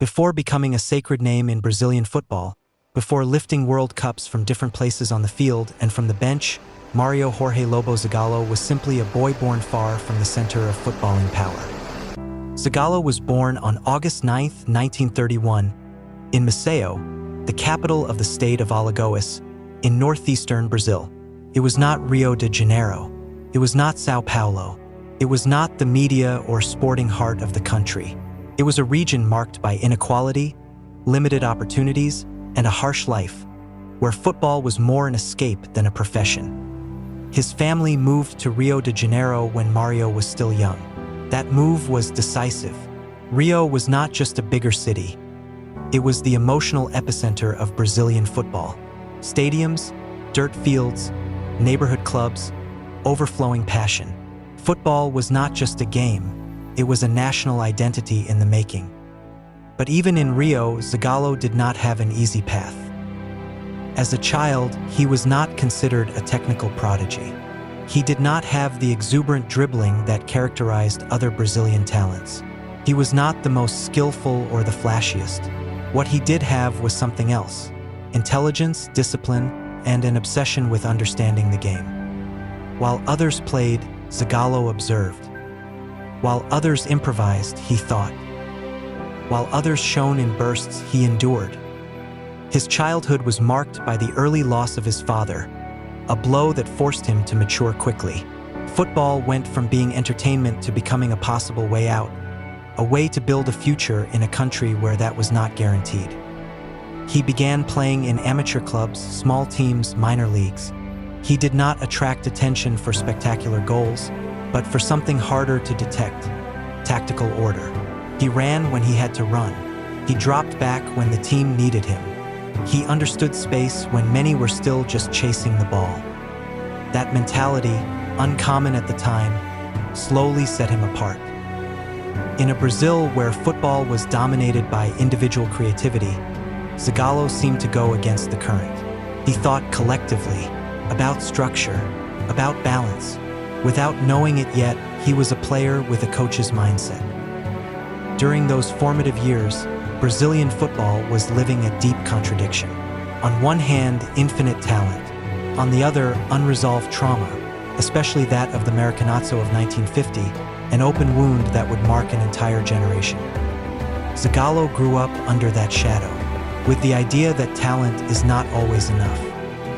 Before becoming a sacred name in Brazilian football, before lifting World Cups from different places on the field and from the bench, Mario Jorge Lobo Zagallo was simply a boy born far from the center of footballing power. Zagallo was born on August 9, 1931, in Maceió, the capital of the state of Alagoas, in northeastern Brazil. It was not Rio de Janeiro. It was not São Paulo. It was not the media or sporting heart of the country. It was a region marked by inequality, limited opportunities, and a harsh life, where football was more an escape than a profession. His family moved to Rio de Janeiro when Mario was still young. That move was decisive. Rio was not just a bigger city. It was the emotional epicenter of Brazilian football. Stadiums, dirt fields, neighborhood clubs, overflowing passion. Football was not just a game, it was a national identity in the making. But even in Rio, Zagallo did not have an easy path. As a child, he was not considered a technical prodigy. He did not have the exuberant dribbling that characterized other Brazilian talents. He was not the most skillful or the flashiest. What he did have was something else: intelligence, discipline, and an obsession with understanding the game. While others played, Zagallo observed. While others improvised, he thought. While others shone in bursts, he endured. His childhood was marked by the early loss of his father, a blow that forced him to mature quickly. Football went from being entertainment to becoming a possible way out, a way to build a future in a country where that was not guaranteed. He began playing in amateur clubs, small teams, minor leagues. He did not attract attention for spectacular goals, but for something harder to detect: tactical order. He ran when he had to run. He dropped back when the team needed him. He understood space when many were still just chasing the ball. That mentality, uncommon at the time, slowly set him apart. In a Brazil where football was dominated by individual creativity, Zagallo seemed to go against the current. He thought collectively, about structure, about balance. Without knowing it yet, he was a player with a coach's mindset. During those formative years, Brazilian football was living a deep contradiction. On one hand, infinite talent. On the other, unresolved trauma, especially that of the Maracanazo of 1950, an open wound that would mark an entire generation. Zagallo grew up under that shadow, with the idea that talent is not always enough,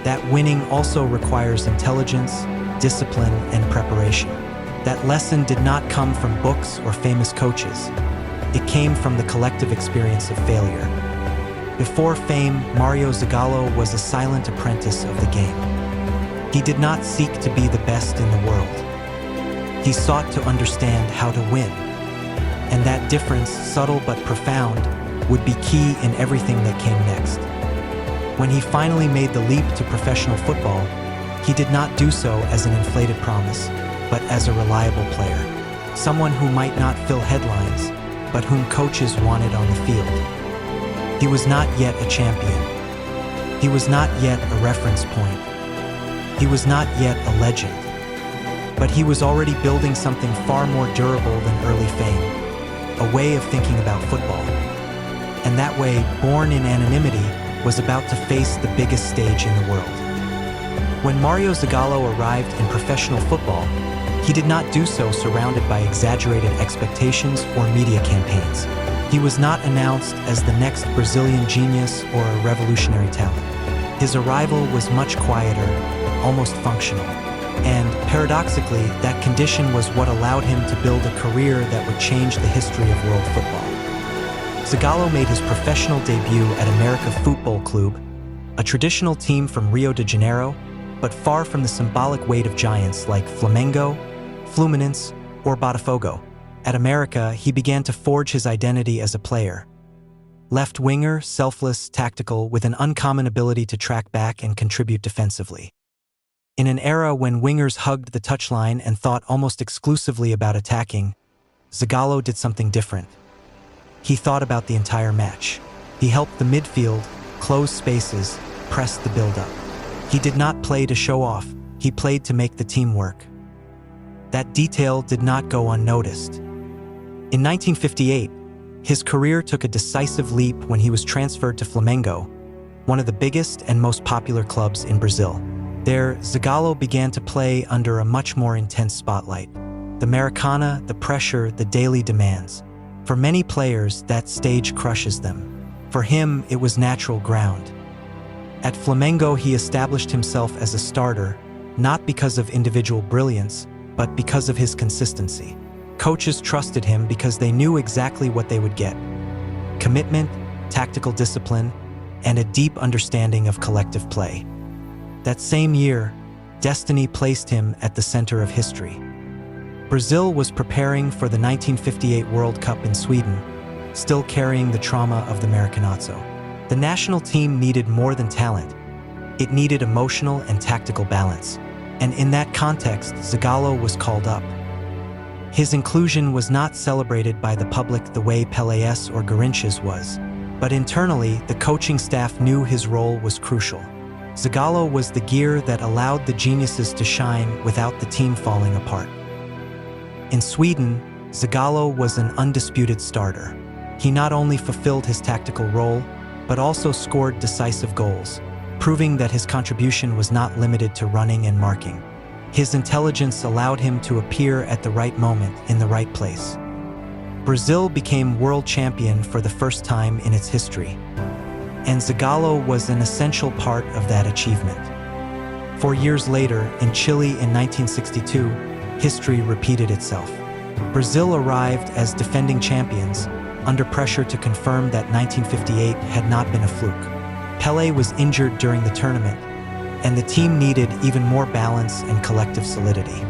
that winning also requires intelligence, discipline, and preparation. That lesson did not come from books or famous coaches. It came from the collective experience of failure. Before fame, Mario Zagallo was a silent apprentice of the game. He did not seek to be the best in the world. He sought to understand how to win. And that difference, subtle but profound, would be key in everything that came next. When he finally made the leap to professional football, he did not do so as an inflated promise, but as a reliable player. Someone who might not fill headlines, but whom coaches wanted on the field. He was not yet a champion. He was not yet a reference point. He was not yet a legend. But he was already building something far more durable than early fame, a way of thinking about football. And that way, born in anonymity, was about to face the biggest stage in the world. When Mario Zagallo arrived in professional football, he did not do so surrounded by exaggerated expectations or media campaigns. He was not announced as the next Brazilian genius or a revolutionary talent. His arrival was much quieter, almost functional. And, paradoxically, that condition was what allowed him to build a career that would change the history of world football. Zagallo made his professional debut at América Futebol Clube, a traditional team from Rio de Janeiro, but far from the symbolic weight of giants like Flamengo, Fluminense, or Botafogo. At América, he began to forge his identity as a player. Left-winger, selfless, tactical, with an uncommon ability to track back and contribute defensively. In an era when wingers hugged the touchline and thought almost exclusively about attacking, Zagallo did something different. He thought about the entire match. He helped the midfield, close spaces, press the build-up. He did not play to show off, he played to make the team work. That detail did not go unnoticed. In 1958, His career took a decisive leap when he was transferred to Flamengo, one of the biggest and most popular clubs in Brazil. There, Zagallo began to play under a much more intense spotlight. The Maracana, the pressure, the daily demands. For many players, that stage crushes them. For him, it was natural ground. At Flamengo, he established himself as a starter, not because of individual brilliance, but because of his consistency. Coaches trusted him because they knew exactly what they would get: commitment, tactical discipline, and a deep understanding of collective play. That same year, destiny placed him at the center of history. Brazil was preparing for the 1958 World Cup in Sweden, still carrying the trauma of the Maracanazo. The national team needed more than talent. It needed emotional and tactical balance. And in that context, Zagallo was called up. His inclusion was not celebrated by the public the way Pelés or Garrincha's was, but internally, the coaching staff knew his role was crucial. Zagallo was the gear that allowed the geniuses to shine without the team falling apart. In Sweden, Zagallo was an undisputed starter. He not only fulfilled his tactical role, but also scored decisive goals, proving that his contribution was not limited to running and marking. His intelligence allowed him to appear at the right moment in the right place. Brazil became world champion for the first time in its history, and Zagallo was an essential part of that achievement. 4 years later, in Chile in 1962, history repeated itself. Brazil arrived as defending champions, under pressure to confirm that 1958 had not been a fluke. Pelé was injured during the tournament, and the team needed even more balance and collective solidity.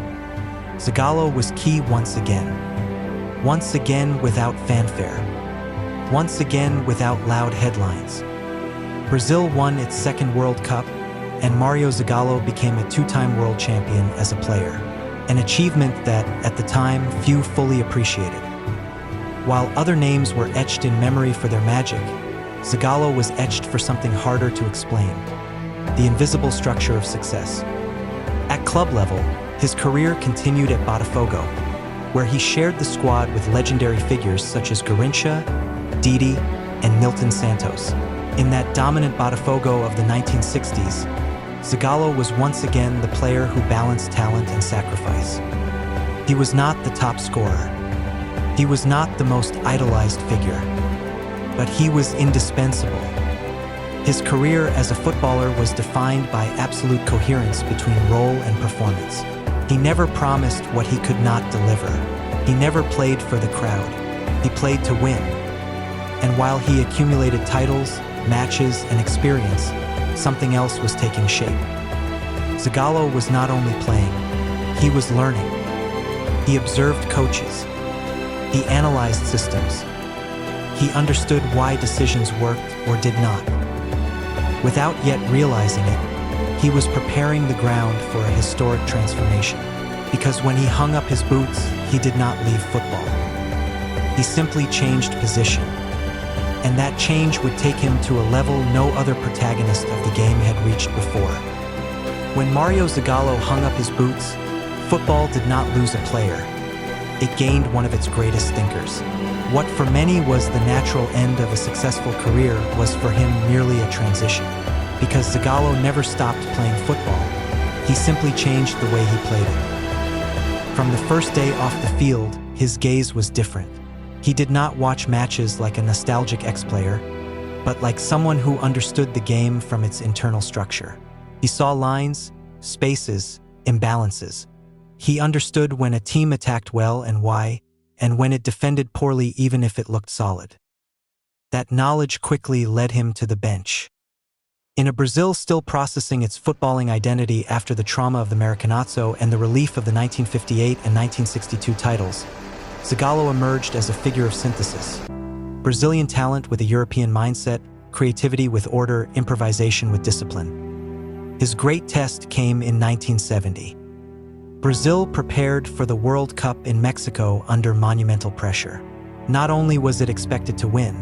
Zagallo was key once again. Once again without fanfare. Once again without loud headlines. Brazil won its second World Cup, and Mario Zagallo became a two-time world champion as a player, an achievement that, at the time, few fully appreciated. While other names were etched in memory for their magic, Zagallo was etched for something harder to explain: the invisible structure of success. At club level, his career continued at Botafogo, where he shared the squad with legendary figures such as Garrincha, Didi, and Milton Santos. In that dominant Botafogo of the 1960s, Zagallo was once again the player who balanced talent and sacrifice. He was not the top scorer. He was not the most idolized figure, but he was indispensable. His career as a footballer was defined by absolute coherence between role and performance. He never promised what he could not deliver. He never played for the crowd. He played to win. And while he accumulated titles, matches, and experience, something else was taking shape. Zagallo was not only playing, he was learning. He observed coaches. He analyzed systems. He understood why decisions worked or did not. Without yet realizing it, he was preparing the ground for a historic transformation. Because when he hung up his boots, he did not leave football. He simply changed position. And that change would take him to a level no other protagonist of the game had reached before. When Mario Zagallo hung up his boots, football did not lose a player. It gained one of its greatest thinkers. What for many was the natural end of a successful career was for him merely a transition. Because Zagallo never stopped playing football, he simply changed the way he played it. From the first day off the field, his gaze was different. He did not watch matches like a nostalgic ex-player, but like someone who understood the game from its internal structure. He saw lines, spaces, imbalances. He understood when a team attacked well and why, and when it defended poorly even if it looked solid. That knowledge quickly led him to the bench. In a Brazil still processing its footballing identity after the trauma of the Maracanazo and the relief of the 1958 and 1962 titles, Zagallo emerged as a figure of synthesis. Brazilian talent with a European mindset, creativity with order, improvisation with discipline. His great test came in 1970. Brazil prepared for the World Cup in Mexico under monumental pressure. Not only was it expected to win,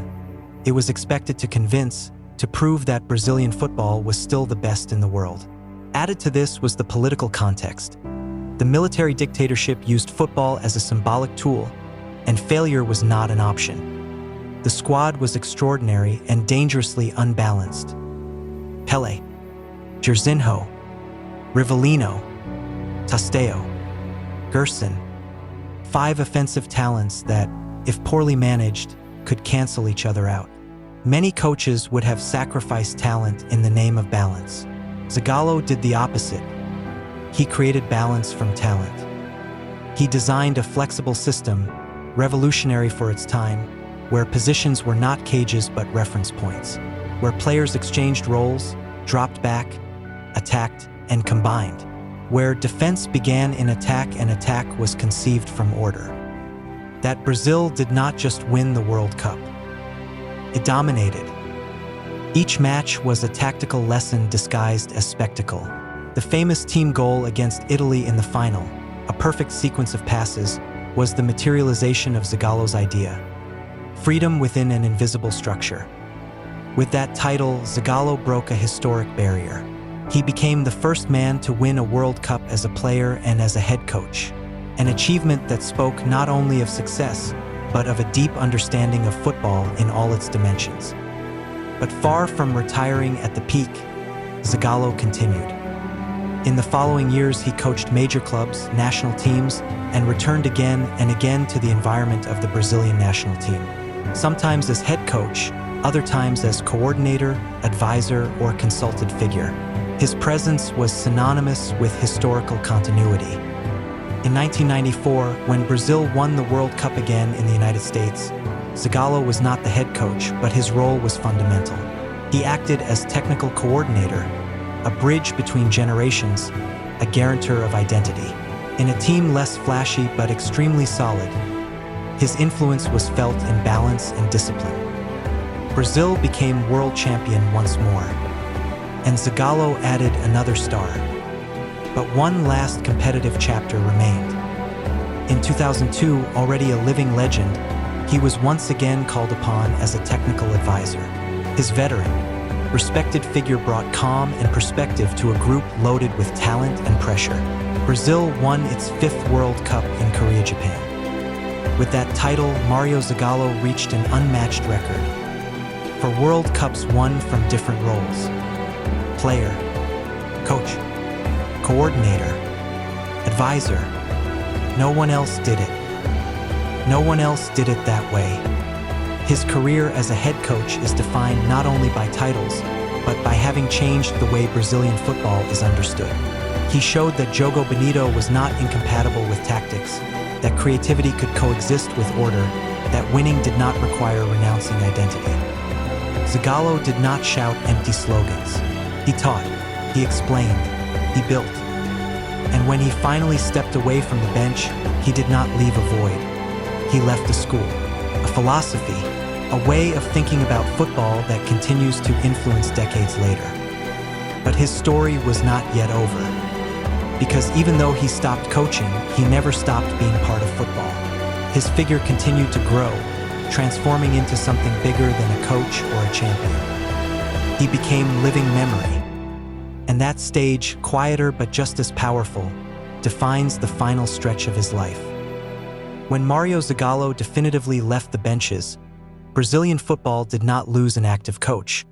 it was expected to convince, to prove that Brazilian football was still the best in the world. Added to this was the political context. The military dictatorship used football as a symbolic tool, and failure was not an option. The squad was extraordinary and dangerously unbalanced. Pele, Jairzinho, Rivellino, Tosteo, Gerson. 5 offensive talents that, if poorly managed, could cancel each other out. Many coaches would have sacrificed talent in the name of balance. Zagallo did the opposite. He created balance from talent. He designed a flexible system, revolutionary for its time, where positions were not cages but reference points, where players exchanged roles, dropped back, attacked, and combined, where defense began in attack and attack was conceived from order. That Brazil did not just win the World Cup. It dominated. Each match was a tactical lesson disguised as spectacle. The famous team goal against Italy in the final, a perfect sequence of passes, was the materialization of Zagallo's idea. Freedom within an invisible structure. With that title, Zagallo broke a historic barrier. He became the first man to win a World Cup as a player and as a head coach, an achievement that spoke not only of success, but of a deep understanding of football in all its dimensions. But far from retiring at the peak, Zagallo continued. In the following years, he coached major clubs, national teams, and returned again and again to the environment of the Brazilian national team. Sometimes as head coach, other times as coordinator, advisor, or consulted figure. His presence was synonymous with historical continuity. In 1994, when Brazil won the World Cup again in the United States, Zagallo was not the head coach, but his role was fundamental. He acted as technical coordinator, a bridge between generations, a guarantor of identity. In a team less flashy but extremely solid, his influence was felt in balance and discipline. Brazil became world champion once more, and Zagallo added another star. But one last competitive chapter remained. In 2002, already a living legend, he was once again called upon as a technical advisor. His veteran, respected figure brought calm and perspective to a group loaded with talent and pressure. Brazil won its 5th World Cup in Korea, Japan. With that title, Mario Zagallo reached an unmatched record. For World Cups won from different roles: player, coach, coordinator, advisor. No one else did it. No one else did it that way. His career as a head coach is defined not only by titles, but by having changed the way Brazilian football is understood. He showed that Jogo Bonito was not incompatible with tactics, that creativity could coexist with order, that winning did not require renouncing identity. Zagallo did not shout empty slogans. He taught, he explained, he built. And when he finally stepped away from the bench, he did not leave a void. He left a school, a philosophy, a way of thinking about football that continues to influence decades later. But his story was not yet over. Because even though he stopped coaching, he never stopped being part of football. His figure continued to grow, transforming into something bigger than a coach or a champion. He became living memory. And that stage, quieter but just as powerful, defines the final stretch of his life. When Mario Zagallo definitively left the benches, Brazilian football did not lose an active coach,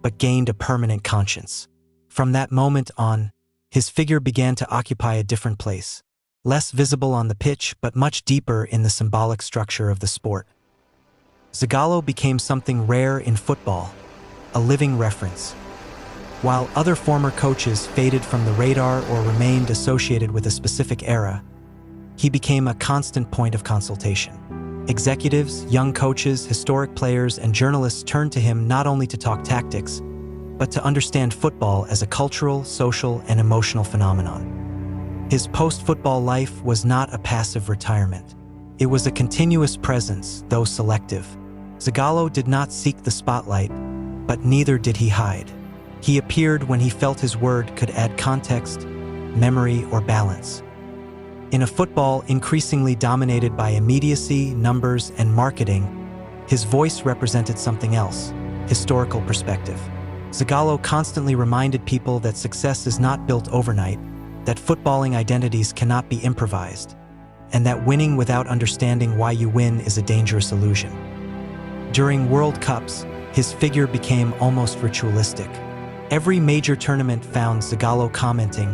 but gained a permanent conscience. From that moment on, his figure began to occupy a different place, less visible on the pitch but much deeper in the symbolic structure of the sport. Zagallo became something rare in football, a living reference. While other former coaches faded from the radar or remained associated with a specific era, he became a constant point of consultation. Executives, young coaches, historic players, and journalists turned to him not only to talk tactics, but to understand football as a cultural, social, and emotional phenomenon. His post-football life was not a passive retirement. It was a continuous presence, though selective. Zagallo did not seek the spotlight, but neither did he hide. He appeared when he felt his word could add context, memory, or balance. In a football increasingly dominated by immediacy, numbers, and marketing, his voice represented something else: historical perspective. Zagallo constantly reminded people that success is not built overnight, that footballing identities cannot be improvised, and that winning without understanding why you win is a dangerous illusion. During World Cups, his figure became almost ritualistic. Every major tournament found Zagallo commenting,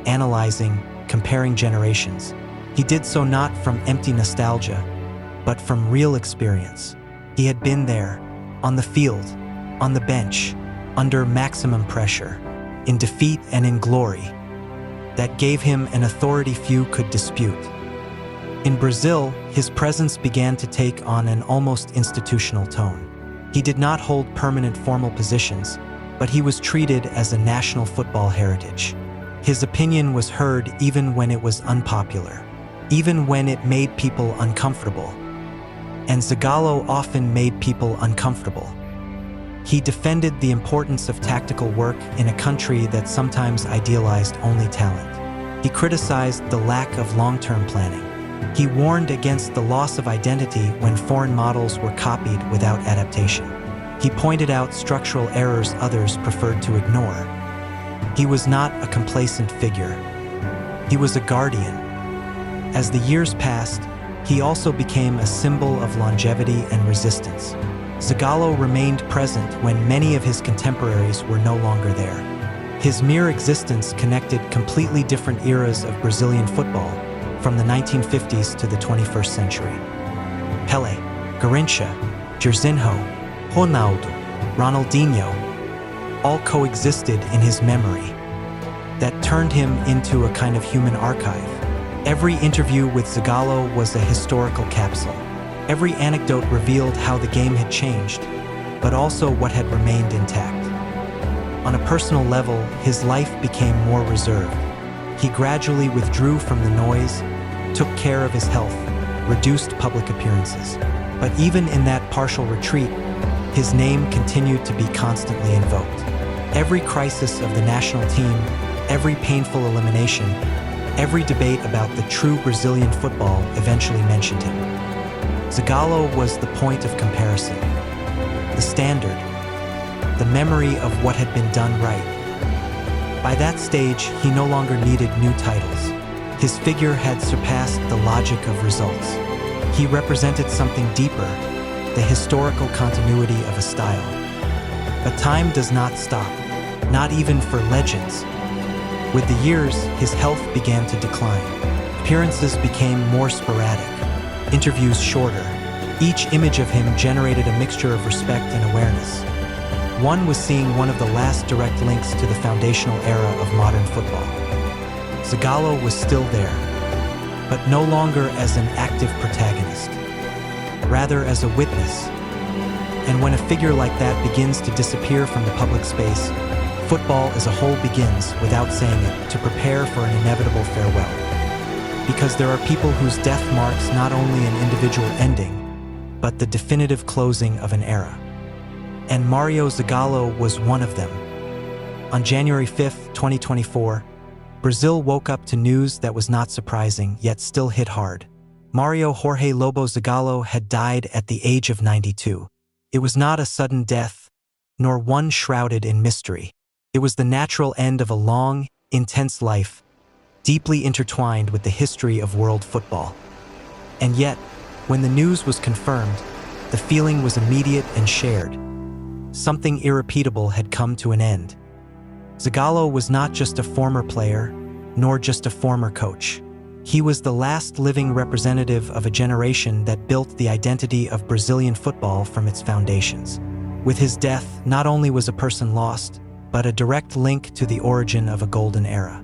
analyzing, comparing generations. He did so not from empty nostalgia, but from real experience. He had been there, on the field, on the bench, under maximum pressure, in defeat and in glory. That gave him an authority few could dispute. In Brazil, his presence began to take on an almost institutional tone. He did not hold permanent formal positions, but he was treated as a national football heritage. His opinion was heard even when it was unpopular, even when it made people uncomfortable. And Zagallo often made people uncomfortable. He defended the importance of tactical work in a country that sometimes idealized only talent. He criticized the lack of long-term planning. He warned against the loss of identity when foreign models were copied without adaptation. He pointed out structural errors others preferred to ignore. He was not a complacent figure. He was a guardian. As the years passed, he also became a symbol of longevity and resistance. Zagallo remained present when many of his contemporaries were no longer there. His mere existence connected completely different eras of Brazilian football, from the 1950s to the 21st century. Pelé, Garrincha, Jairzinho, Ronaldo, Ronaldinho, all coexisted in his memory. That turned him into a kind of human archive. Every interview with Zagallo was a historical capsule. Every anecdote revealed how the game had changed, but also what had remained intact. On a personal level, his life became more reserved. He gradually withdrew from the noise, took care of his health, reduced public appearances. But even in that partial retreat, his name continued to be constantly invoked. Every crisis of the national team, every painful elimination, every debate about the true Brazilian football eventually mentioned him. Zagallo was the point of comparison, the standard, the memory of what had been done right. By that stage, he no longer needed new titles. His figure had surpassed the logic of results. He represented something deeper, the historical continuity of a style. But time does not stop, not even for legends. With the years, his health began to decline. Appearances became more sporadic, interviews shorter. Each image of him generated a mixture of respect and awareness. One was seeing one of the last direct links to the foundational era of modern football. Zagallo was still there, but no longer as an active protagonist, rather as a witness. And when a figure like that begins to disappear from the public space, football as a whole begins, without saying it, to prepare for an inevitable farewell. Because there are people whose death marks not only an individual ending, but the definitive closing of an era. And Mario Zagallo was one of them. On January 5, 2024, Brazil woke up to news that was not surprising, yet still hit hard. Mario Jorge Lobo Zagallo had died at the age of 92. It was not a sudden death, nor one shrouded in mystery. It was the natural end of a long, intense life, deeply intertwined with the history of world football. And yet, when the news was confirmed, the feeling was immediate and shared. Something irrepeatable had come to an end. Zagallo was not just a former player, nor just a former coach. He was the last living representative of a generation that built the identity of Brazilian football from its foundations. With his death, not only was a person lost, but a direct link to the origin of a golden era.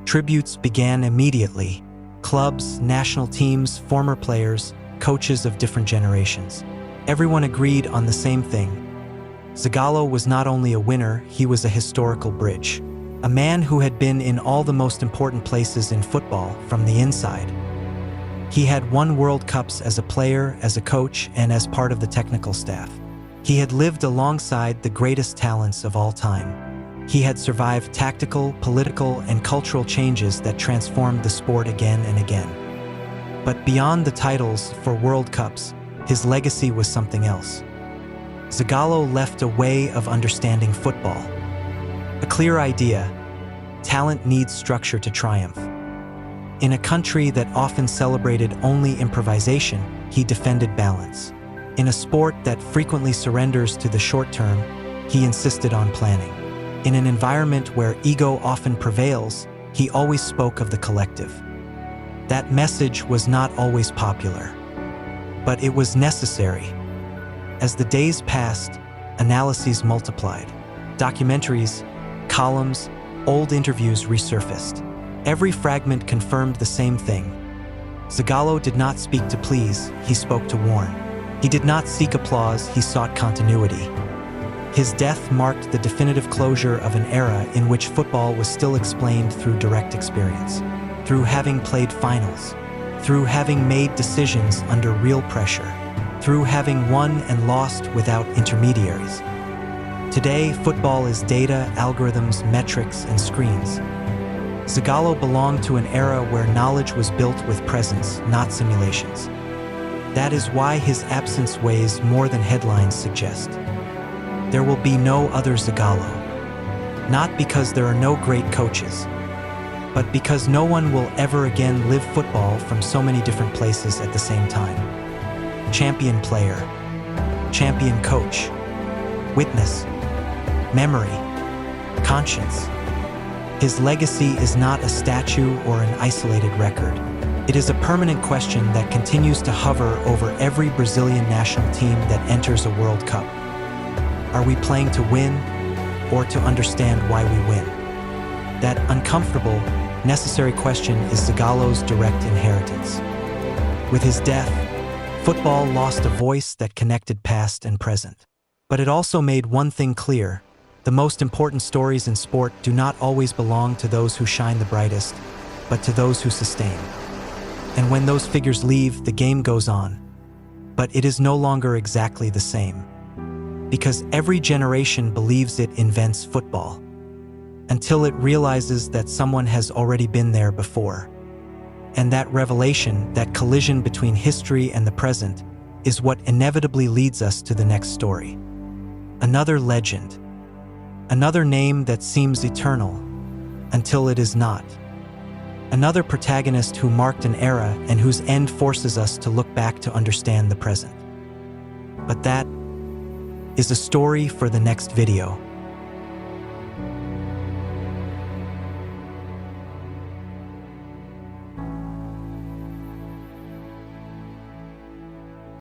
Tributes began immediately. Clubs, national teams, former players, coaches of different generations. Everyone agreed on the same thing. Zagallo was not only a winner, he was a historical bridge. A man who had been in all the most important places in football from the inside. He had won World Cups as a player, as a coach, and as part of the technical staff. He had lived alongside the greatest talents of all time. He had survived tactical, political, and cultural changes that transformed the sport again and again. But beyond the titles for World Cups, his legacy was something else. Zagallo left a way of understanding football. A clear idea: talent needs structure to triumph. In a country that often celebrated only improvisation, he defended balance. In a sport that frequently surrenders to the short term, he insisted on planning. In an environment where ego often prevails, he always spoke of the collective. That message was not always popular, but it was necessary. As the days passed, analyses multiplied. Documentaries, columns, old interviews resurfaced. Every fragment confirmed the same thing. Zagallo did not speak to please, he spoke to warn. He did not seek applause, he sought continuity. His death marked the definitive closure of an era in which football was still explained through direct experience, through having played finals, through having made decisions under real pressure, through having won and lost without intermediaries. Today, football is data, algorithms, metrics, and screens. Zagallo belonged to an era where knowledge was built with presence, not simulations. That is why his absence weighs more than headlines suggest. There will be no other Zagallo. Not because there are no great coaches, but because no one will ever again live football from so many different places at the same time. Champion player, champion coach, witness, memory, conscience. His legacy is not a statue or an isolated record. It is a permanent question that continues to hover over every Brazilian national team that enters a World Cup. Are we playing to win or to understand why we win? That uncomfortable, necessary question is Zagallo's direct inheritance. With his death, football lost a voice that connected past and present. But it also made one thing clear: the most important stories in sport do not always belong to those who shine the brightest, but to those who sustain. And when those figures leave, the game goes on. But it is no longer exactly the same. Because every generation believes it invents football, until it realizes that someone has already been there before. And that revelation, that collision between history and the present, is what inevitably leads us to the next story. Another legend. Another name that seems eternal, until it is not. Another protagonist who marked an era and whose end forces us to look back to understand the present. But that is a story for the next video.